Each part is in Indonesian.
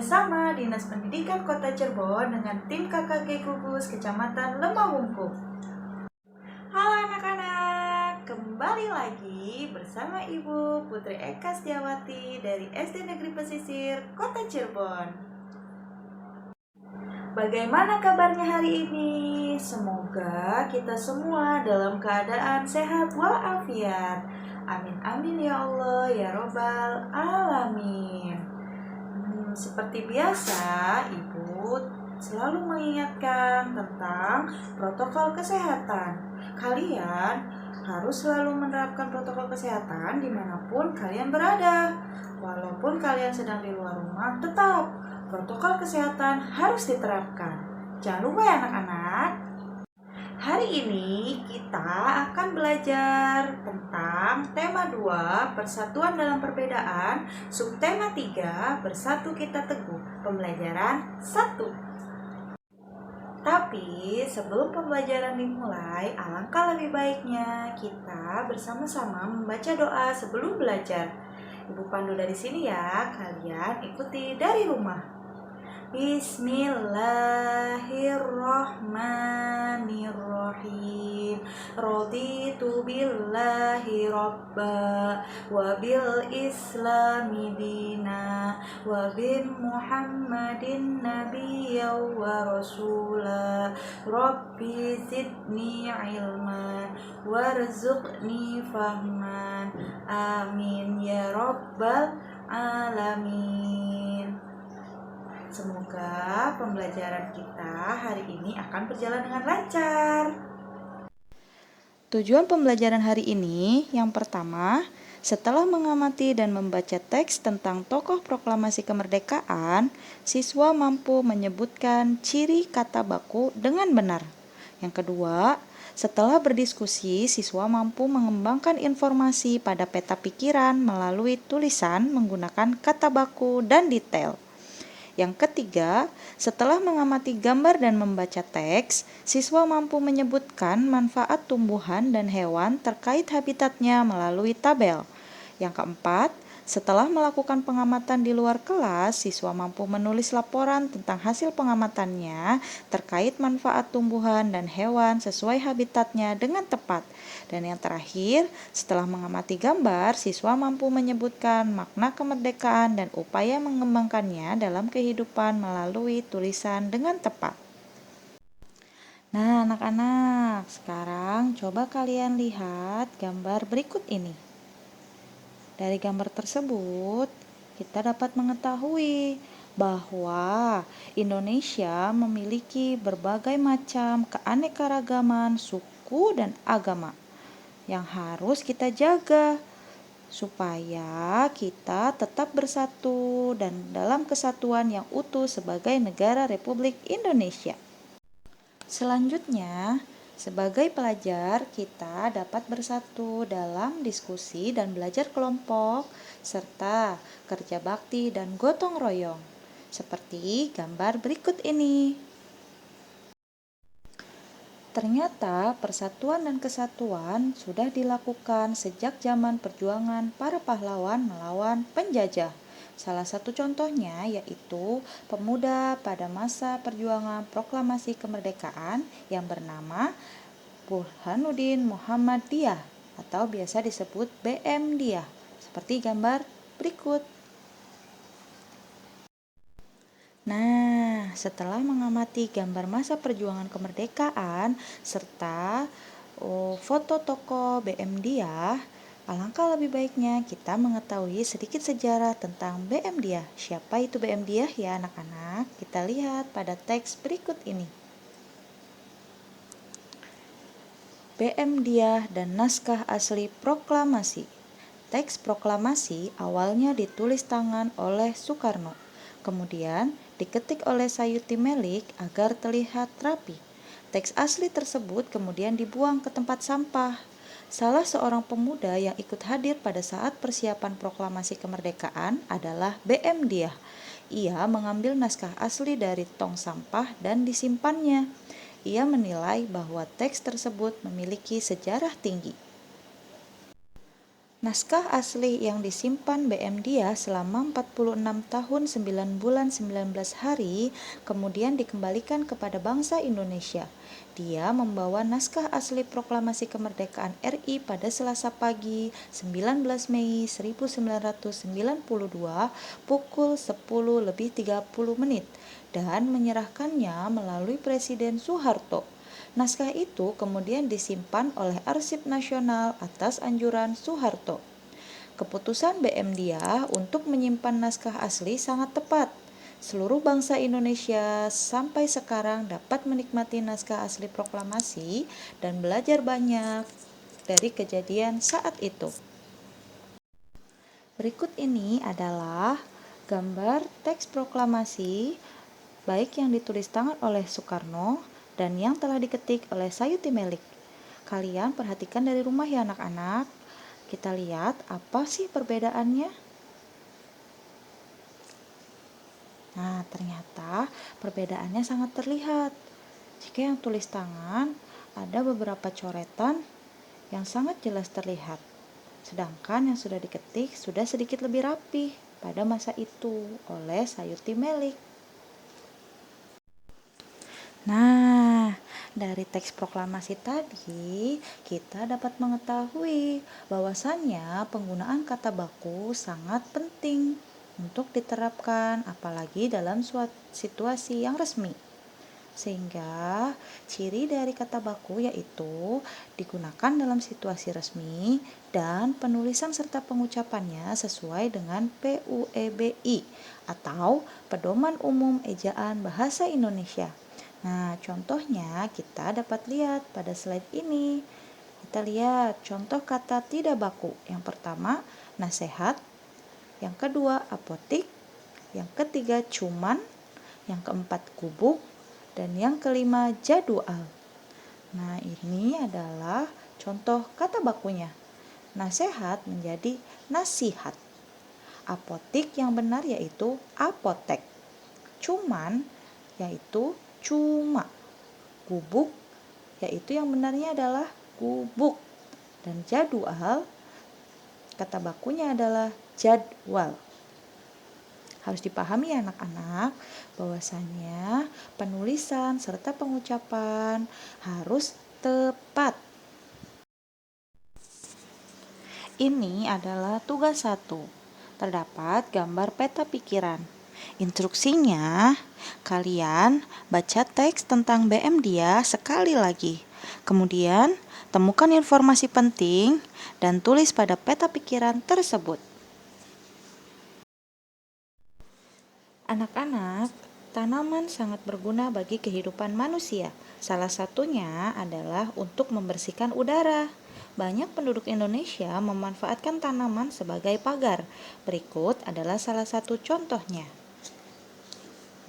bersama Dinas Pendidikan Kota Cirebon dengan tim KKG Gugus Kecamatan Lembawungkuk. Halo anak-anak, kembali lagi bersama Ibu Putri Eka Setiawati dari SD Negeri Pesisir Kota Cirebon. Bagaimana kabarnya hari ini? Semoga kita semua dalam keadaan sehat walafiat. Amin amin ya Allah ya Robbal Alamin. Seperti biasa, Ibu selalu mengingatkan tentang protokol kesehatan. Kalian harus selalu menerapkan protokol kesehatan dimanapun kalian berada. Walaupun kalian sedang di luar rumah, tetap protokol kesehatan harus diterapkan. Jangan lupa ya anak-anak. Hari ini kita akan belajar tentang tema 2, Persatuan dalam Perbedaan, subtema 3, Bersatu Kita Teguh, pembelajaran 1. Tapi sebelum pembelajaran dimulai, alangkah lebih baiknya kita bersama-sama membaca doa sebelum belajar. Ibu pandu dari sini ya, kalian ikuti dari rumah. Bismillahirrahmanirrahim. Raditu billahi robba wa bil islami dina wa bin muhammadin nabiyya wa rasula. Rabbi zidni ilman warzuqni fahman. Amin ya rabbal alamin. Semoga pembelajaran kita hari ini akan berjalan dengan lancar. Tujuan pembelajaran hari ini yang pertama, setelah mengamati dan membaca teks tentang tokoh proklamasi kemerdekaan, siswa mampu menyebutkan ciri kata baku dengan benar. Yang kedua, setelah berdiskusi, siswa mampu mengembangkan informasi pada peta pikiran melalui tulisan menggunakan kata baku dan detail. Yang ketiga, setelah mengamati gambar dan membaca teks, siswa mampu menyebutkan manfaat tumbuhan dan hewan terkait habitatnya melalui tabel. Yang keempat, setelah melakukan pengamatan di luar kelas, siswa mampu menulis laporan tentang hasil pengamatannya terkait manfaat tumbuhan dan hewan sesuai habitatnya dengan tepat. Dan yang terakhir, setelah mengamati gambar, siswa mampu menyebutkan makna kemerdekaan dan upaya mengembangkannya dalam kehidupan melalui tulisan dengan tepat. Nah, anak-anak, sekarang coba kalian lihat gambar berikut ini. Dari gambar tersebut, kita dapat mengetahui bahwa Indonesia memiliki berbagai macam keanekaragaman suku dan agama yang harus kita jaga supaya kita tetap bersatu dan dalam kesatuan yang utuh sebagai negara Republik Indonesia. Selanjutnya, sebagai pelajar, kita dapat bersatu dalam diskusi dan belajar kelompok, serta kerja bakti dan gotong royong, seperti gambar berikut ini. Ternyata persatuan dan kesatuan sudah dilakukan sejak zaman perjuangan para pahlawan melawan penjajah. Salah satu contohnya yaitu pemuda pada masa perjuangan proklamasi kemerdekaan yang bernama Burhanuddin Muhammadiyah atau biasa disebut BM Diyah, seperti gambar berikut. Nah, setelah mengamati gambar masa perjuangan kemerdekaan serta foto tokoh BM Diyah, alangkah lebih baiknya kita mengetahui sedikit sejarah tentang BM Diyah. Siapa itu BM Diyah ya anak-anak? Kita lihat pada teks berikut ini. BM Diyah dan naskah asli proklamasi. Teks proklamasi awalnya ditulis tangan oleh Soekarno, kemudian diketik oleh Sayuti Melik agar terlihat rapi. Teks asli tersebut kemudian dibuang ke tempat sampah. Salah seorang pemuda yang ikut hadir pada saat persiapan proklamasi kemerdekaan adalah BM Diyah. Ia mengambil naskah asli dari tong sampah dan disimpannya. Ia menilai bahwa teks tersebut memiliki sejarah tinggi. Naskah asli yang disimpan BM Dia selama 46 tahun 9 bulan 19 hari kemudian dikembalikan kepada bangsa Indonesia. Dia membawa naskah asli Proklamasi Kemerdekaan RI pada Selasa pagi 19 Mei 1992 pukul 10:30 dan menyerahkannya melalui Presiden Soeharto. Naskah itu kemudian disimpan oleh Arsip Nasional atas anjuran Soeharto. Keputusan BM Dia untuk menyimpan naskah asli sangat tepat. Seluruh bangsa Indonesia sampai sekarang dapat menikmati naskah asli proklamasi dan belajar banyak dari kejadian saat itu. Berikut ini adalah gambar teks proklamasi baik yang ditulis tangan oleh Soekarno dan yang telah diketik oleh Sayuti Melik. Kalian perhatikan dari rumah ya anak-anak. Kita lihat apa sih perbedaannya. Nah, ternyata perbedaannya sangat terlihat. Jika yang tulis tangan ada beberapa coretan yang sangat jelas terlihat. Sedangkan yang sudah diketik sudah sedikit lebih rapi pada masa itu oleh Sayuti Melik. Nah, dari teks proklamasi tadi, kita dapat mengetahui bahwasannya penggunaan kata baku sangat penting untuk diterapkan, apalagi dalam suatu situasi yang resmi. Sehingga ciri dari kata baku yaitu digunakan dalam situasi resmi dan penulisan serta pengucapannya sesuai dengan PUEBI atau Pedoman Umum Ejaan Bahasa Indonesia. Nah, contohnya kita dapat lihat pada slide ini. Kita lihat contoh kata tidak baku. Yang pertama, nasihat. Yang kedua, apotik. Yang ketiga, cuman. Yang keempat, gubuk. Dan yang kelima, jadwal. Nah, ini adalah contoh kata bakunya. Nasihat menjadi nasihat. Apotik yang benar yaitu apotek. Cuman yaitu cuma. Gubuk yaitu yang benarnya adalah gubuk. Dan jadwal kata bakunya adalah jadwal. Harus dipahami ya anak-anak bahwasannya penulisan serta pengucapan harus tepat. Ini adalah tugas 1. Terdapat gambar peta pikiran. Instruksinya, kalian baca teks tentang BM Dia sekali lagi. Kemudian, temukan informasi penting dan tulis pada peta pikiran tersebut. Anak-anak, tanaman sangat berguna bagi kehidupan manusia. Salah satunya adalah untuk membersihkan udara. Banyak penduduk Indonesia memanfaatkan tanaman sebagai pagar. Berikut adalah salah satu contohnya.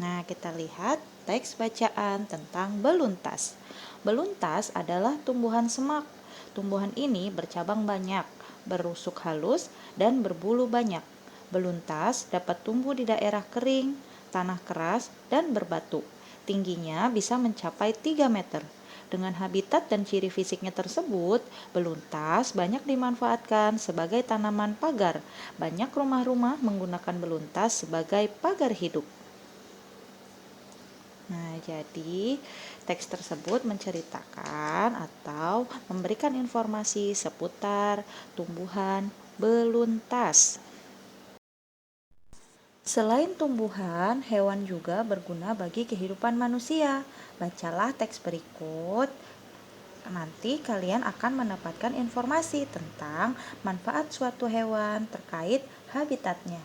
Nah, kita lihat teks bacaan tentang beluntas. Beluntas adalah tumbuhan semak. Tumbuhan ini bercabang banyak, berusuk halus, dan berbulu banyak. Beluntas dapat tumbuh di daerah kering, tanah keras, dan berbatu. Tingginya bisa mencapai 3 meter. Dengan habitat dan ciri fisiknya tersebut, beluntas banyak dimanfaatkan sebagai tanaman pagar. Banyak rumah-rumah menggunakan beluntas sebagai pagar hidup. Nah, jadi teks tersebut menceritakan atau memberikan informasi seputar tumbuhan beluntas. Selain tumbuhan, hewan juga berguna bagi kehidupan manusia. Bacalah teks berikut. Nanti kalian akan mendapatkan informasi tentang manfaat suatu hewan terkait habitatnya.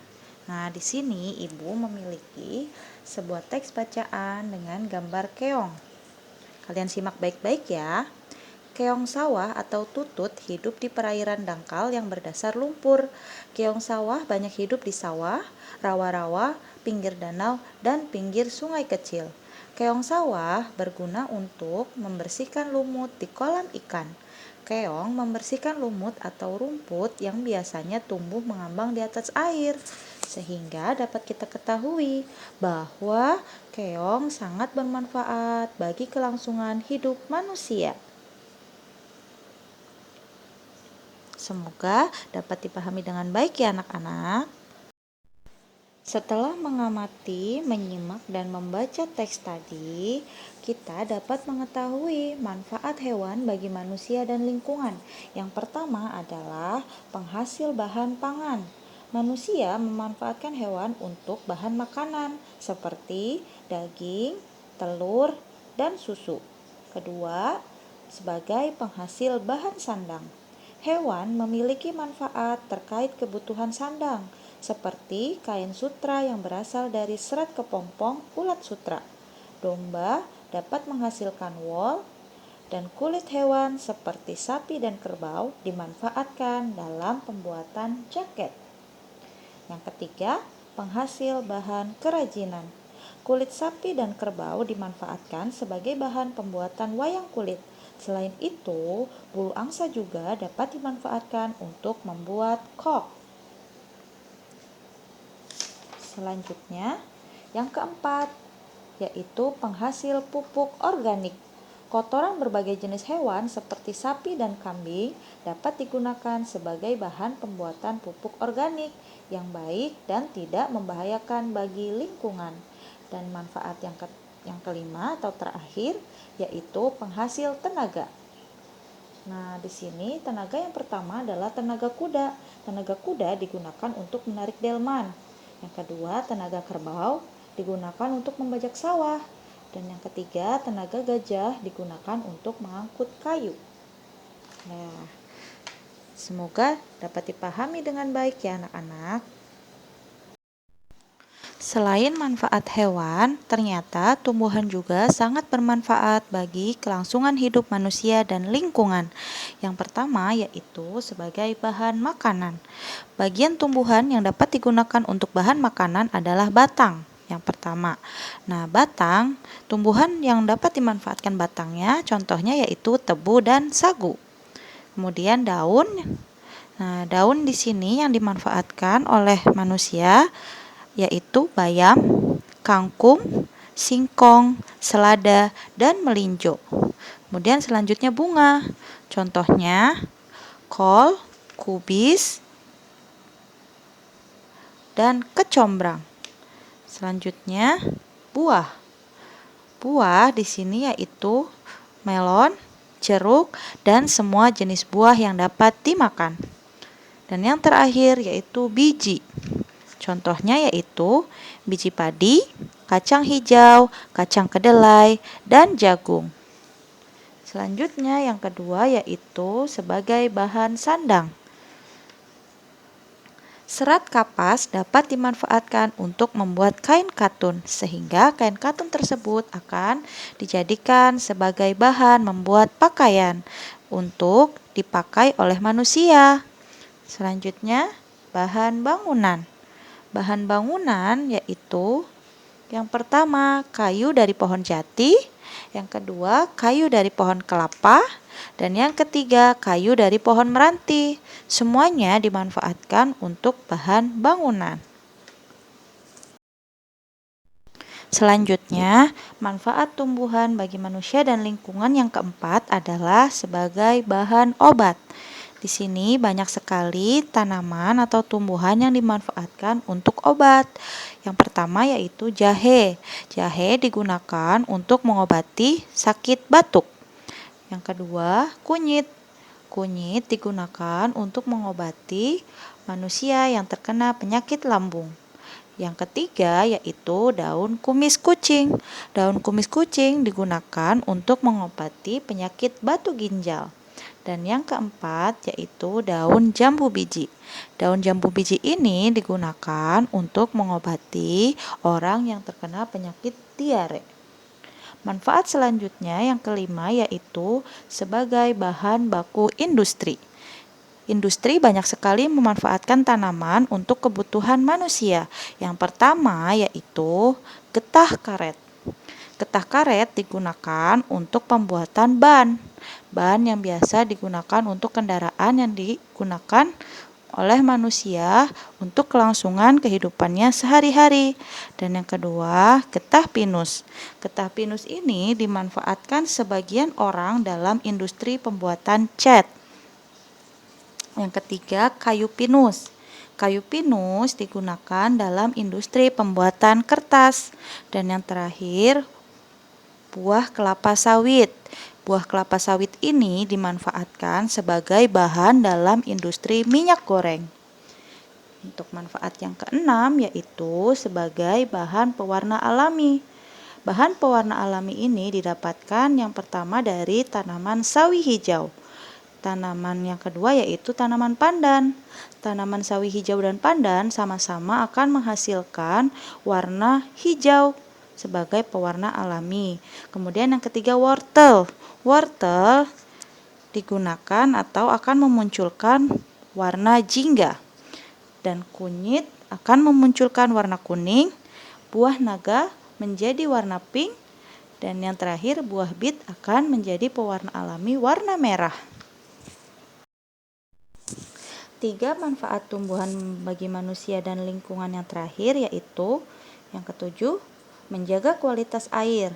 Nah, di sini Ibu memiliki sebuah teks bacaan dengan gambar keong. Kalian simak baik-baik ya. Keong sawah atau tutut hidup di perairan dangkal yang berdasar lumpur. Keong sawah banyak hidup di sawah, rawa-rawa, pinggir danau, dan pinggir sungai kecil. Keong sawah berguna untuk membersihkan lumut di kolam ikan. Keong membersihkan lumut atau rumput yang biasanya tumbuh mengambang di atas air, sehingga dapat kita ketahui bahwa keong sangat bermanfaat bagi kelangsungan hidup manusia. Semoga dapat dipahami dengan baik ya anak-anak. Setelah mengamati, menyimak, dan membaca teks tadi, kita dapat mengetahui manfaat hewan bagi manusia dan lingkungan. Yang pertama adalah penghasil bahan pangan. Manusia memanfaatkan hewan untuk bahan makanan seperti daging, telur, dan susu. Kedua, sebagai penghasil bahan sandang. Hewan memiliki manfaat terkait kebutuhan sandang, seperti kain sutra yang berasal dari serat kepompong ulat sutra. Domba dapat menghasilkan wol, dan kulit hewan seperti sapi dan kerbau dimanfaatkan dalam pembuatan jaket. Yang ketiga, penghasil bahan kerajinan. Kulit sapi dan kerbau dimanfaatkan sebagai bahan pembuatan wayang kulit. Selain itu, bulu angsa juga dapat dimanfaatkan untuk membuat kok. Selanjutnya, yang keempat, yaitu penghasil pupuk organik. Kotoran berbagai jenis hewan seperti sapi dan kambing dapat digunakan sebagai bahan pembuatan pupuk organik yang baik dan tidak membahayakan bagi lingkungan. Dan manfaat yang kelima atau terakhir, yaitu penghasil tenaga. Nah, di sini tenaga yang pertama adalah tenaga kuda. Tenaga kuda digunakan untuk menarik delman. Yang kedua, tenaga kerbau digunakan untuk membajak sawah. Dan yang ketiga, tenaga gajah digunakan untuk mengangkut kayu. Nah, semoga dapat dipahami dengan baik ya anak-anak. Selain manfaat hewan, ternyata tumbuhan juga sangat bermanfaat bagi kelangsungan hidup manusia dan lingkungan. Yang pertama yaitu sebagai bahan makanan. Bagian tumbuhan yang dapat digunakan untuk bahan makanan adalah batang. Yang pertama. Nah, batang, tumbuhan yang dapat dimanfaatkan batangnya, contohnya yaitu tebu dan sagu. Kemudian daun. Nah, daun di sini yang dimanfaatkan oleh manusia yaitu bayam, kangkung, singkong, selada, dan melinjo. Kemudian selanjutnya bunga. Contohnya kol, kubis, dan kecombrang. Selanjutnya buah. Buah di sini yaitu melon, jeruk, dan semua jenis buah yang dapat dimakan. Dan yang terakhir yaitu biji. Contohnya yaitu biji padi, kacang hijau, kacang kedelai, dan jagung. Selanjutnya yang kedua yaitu sebagai bahan sandang. Serat kapas dapat dimanfaatkan untuk membuat kain katun, sehingga kain katun tersebut akan dijadikan sebagai bahan membuat pakaian untuk dipakai oleh manusia. Selanjutnya, bahan bangunan. Bahan bangunan yaitu yang pertama kayu dari pohon jati, yang kedua kayu dari pohon kelapa, dan yang ketiga kayu dari pohon meranti. Semuanya dimanfaatkan untuk bahan bangunan. Selanjutnya, manfaat tumbuhan bagi manusia dan lingkungan yang keempat adalah sebagai bahan obat. Di sini banyak sekali tanaman atau tumbuhan yang dimanfaatkan untuk obat. Yang pertama yaitu jahe. Jahe digunakan untuk mengobati sakit batuk. Yang kedua, kunyit. Kunyit digunakan untuk mengobati manusia yang terkena penyakit lambung. Yang ketiga yaitu daun kumis kucing. Daun kumis kucing digunakan untuk mengobati penyakit batu ginjal. Dan yang keempat yaitu daun jambu biji. Daun jambu biji ini digunakan untuk mengobati orang yang terkena penyakit diare. Manfaat selanjutnya yang kelima yaitu sebagai bahan baku industri. Industri banyak sekali memanfaatkan tanaman untuk kebutuhan manusia. Yang pertama yaitu getah karet. Getah karet digunakan untuk pembuatan ban. Ban yang biasa digunakan untuk kendaraan yang digunakan oleh manusia untuk kelangsungan kehidupannya sehari-hari. Dan yang kedua, getah pinus. Getah pinus ini dimanfaatkan sebagian orang dalam industri pembuatan cat. Yang ketiga, kayu pinus. Kayu pinus digunakan dalam industri pembuatan kertas. Dan yang terakhir, buah kelapa sawit. Buah kelapa sawit ini dimanfaatkan sebagai bahan dalam industri minyak goreng. Untuk manfaat yang keenam yaitu sebagai bahan pewarna alami. Bahan pewarna alami ini didapatkan yang pertama dari tanaman sawi hijau. Tanaman yang kedua yaitu tanaman pandan. Tanaman sawi hijau dan pandan sama-sama akan menghasilkan warna hijau sebagai pewarna alami. Kemudian yang ketiga wortel. Wortel digunakan atau akan memunculkan warna jingga. Dan kunyit akan memunculkan warna kuning. Buah naga menjadi warna pink. Dan yang terakhir buah bit akan menjadi pewarna alami warna merah. 3 manfaat tumbuhan bagi manusia dan lingkungan yang terakhir yaitu yang ketujuh, menjaga kualitas air.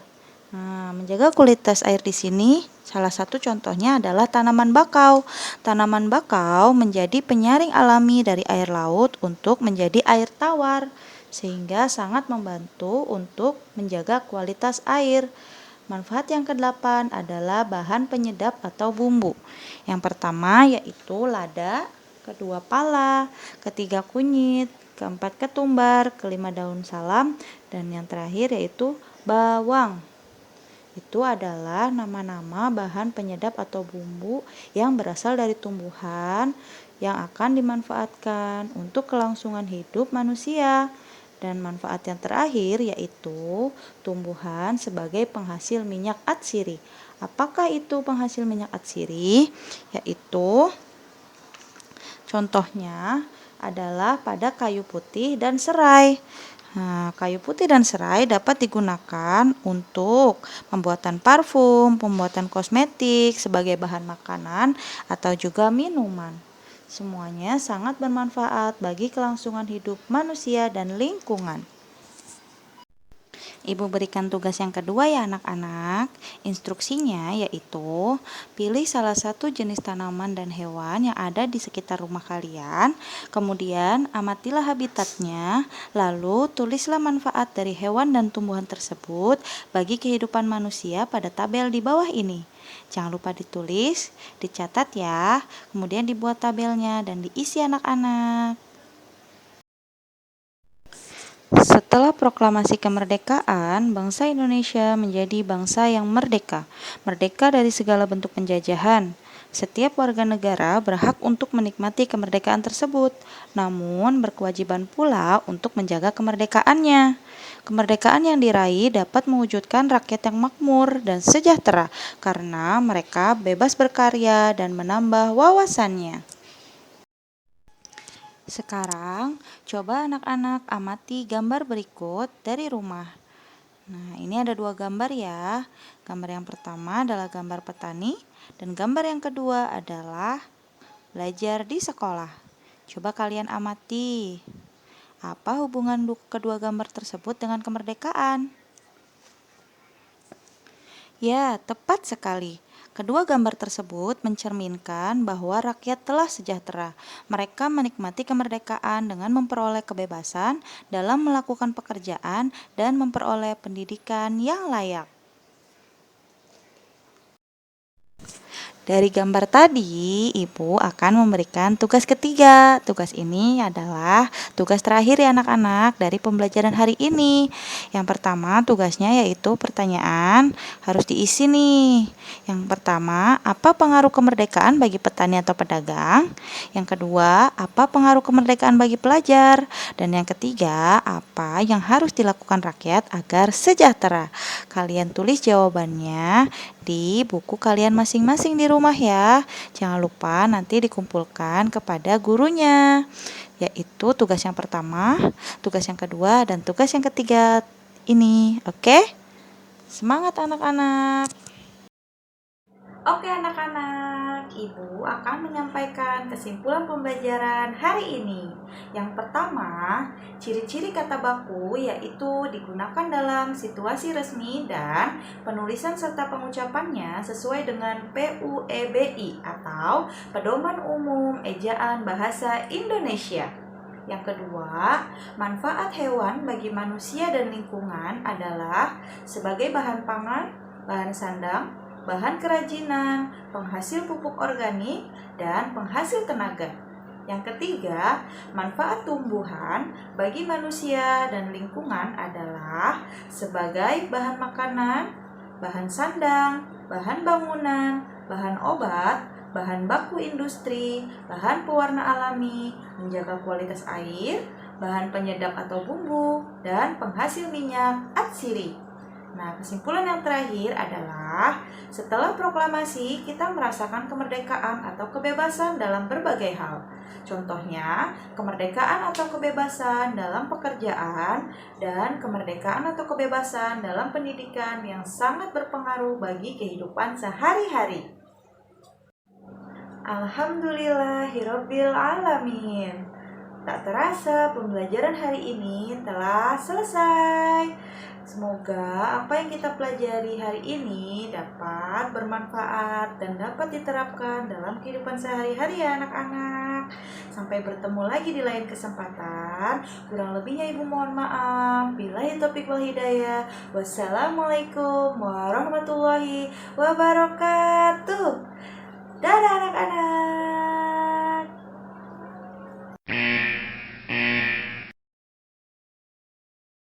Nah, menjaga kualitas air di sini salah satu contohnya adalah tanaman bakau. Tanaman bakau menjadi penyaring alami dari air laut untuk menjadi air tawar, sehingga sangat membantu untuk menjaga kualitas air. Manfaat yang ke-8 adalah bahan penyedap atau bumbu. Yang pertama yaitu lada, kedua pala, ketiga kunyit, keempat ketumbar, kelima daun salam, dan yang terakhir yaitu bawang. Itu adalah nama-nama bahan penyedap atau bumbu yang berasal dari tumbuhan yang akan dimanfaatkan untuk kelangsungan hidup manusia. Dan manfaat yang terakhir yaitu tumbuhan sebagai penghasil minyak atsiri. Apakah itu penghasil minyak atsiri? Yaitu contohnya adalah pada kayu putih dan serai. Nah, kayu putih dan serai dapat digunakan untuk pembuatan parfum, pembuatan kosmetik, sebagai bahan makanan, atau juga minuman. Semuanya sangat bermanfaat bagi kelangsungan hidup manusia dan lingkungan. Ibu berikan tugas yang kedua ya anak-anak. Instruksinya yaitu pilih salah satu jenis tanaman dan hewan yang ada di sekitar rumah kalian. Kemudian amatilah habitatnya. Lalu tulislah manfaat dari hewan dan tumbuhan tersebut bagi kehidupan manusia pada tabel di bawah ini. Jangan lupa ditulis, dicatat ya. Kemudian dibuat tabelnya dan diisi anak-anak. Setelah proklamasi kemerdekaan, bangsa Indonesia menjadi bangsa yang merdeka, merdeka dari segala bentuk penjajahan. Setiap warga negara berhak untuk menikmati kemerdekaan tersebut, namun berkewajiban pula untuk menjaga kemerdekaannya. Kemerdekaan yang diraih dapat mewujudkan rakyat yang makmur dan sejahtera karena mereka bebas berkarya dan menambah wawasannya. Sekarang, coba anak-anak amati gambar berikut dari rumah. Nah, ini ada 2 gambar ya. Gambar yang pertama adalah gambar petani, dan gambar yang kedua adalah belajar di sekolah. Coba kalian amati. Apa hubungan kedua gambar tersebut dengan kemerdekaan? Ya, tepat sekali. Kedua gambar tersebut mencerminkan bahwa rakyat telah sejahtera. Mereka menikmati kemerdekaan dengan memperoleh kebebasan dalam melakukan pekerjaan dan memperoleh pendidikan yang layak. Dari gambar tadi, Ibu akan memberikan tugas ketiga. Tugas ini adalah tugas terakhir ya anak-anak dari pembelajaran hari ini. Yang pertama tugasnya yaitu pertanyaan harus diisi nih. Yang pertama, apa pengaruh kemerdekaan bagi petani atau pedagang? Yang kedua, apa pengaruh kemerdekaan bagi pelajar? Dan yang ketiga, apa yang harus dilakukan rakyat agar sejahtera? Kalian tulis jawabannya di buku kalian masing-masing di rumah ya. Jangan lupa nanti dikumpulkan kepada gurunya. Yaitu tugas yang pertama, tugas yang kedua, dan tugas yang ketiga ini. Oke? Semangat anak-anak. Oke anak-anak, Ibu akan menyampaikan kesimpulan pembelajaran hari ini. Yang pertama, ciri-ciri kata baku yaitu digunakan dalam situasi resmi dan penulisan serta pengucapannya sesuai dengan PUEBI atau Pedoman Umum Ejaan Bahasa Indonesia. Yang kedua, manfaat hewan bagi manusia dan lingkungan adalah sebagai bahan pangan, bahan sandang, bahan kerajinan, penghasil pupuk organik, dan penghasil tenaga. Yang ketiga, manfaat tumbuhan bagi manusia dan lingkungan adalah sebagai bahan makanan, bahan sandang, bahan bangunan, bahan obat, bahan baku industri, bahan pewarna alami, menjaga kualitas air, bahan penyedap atau bumbu, dan penghasil minyak atsiri. Nah, kesimpulan yang terakhir adalah setelah proklamasi kita merasakan kemerdekaan atau kebebasan dalam berbagai hal. Contohnya, kemerdekaan atau kebebasan dalam pekerjaan dan kemerdekaan atau kebebasan dalam pendidikan yang sangat berpengaruh bagi kehidupan sehari-hari. Alhamdulillahirabbil alamin. Tak terasa pembelajaran hari ini telah selesai. Semoga apa yang kita pelajari hari ini dapat bermanfaat dan dapat diterapkan dalam kehidupan sehari-hari ya anak-anak. Sampai bertemu lagi di lain kesempatan. Kurang lebihnya Ibu mohon maaf. Billahi taufiq wal hidayah. Wassalamualaikum warahmatullahi wabarakatuh. Dadah anak-anak.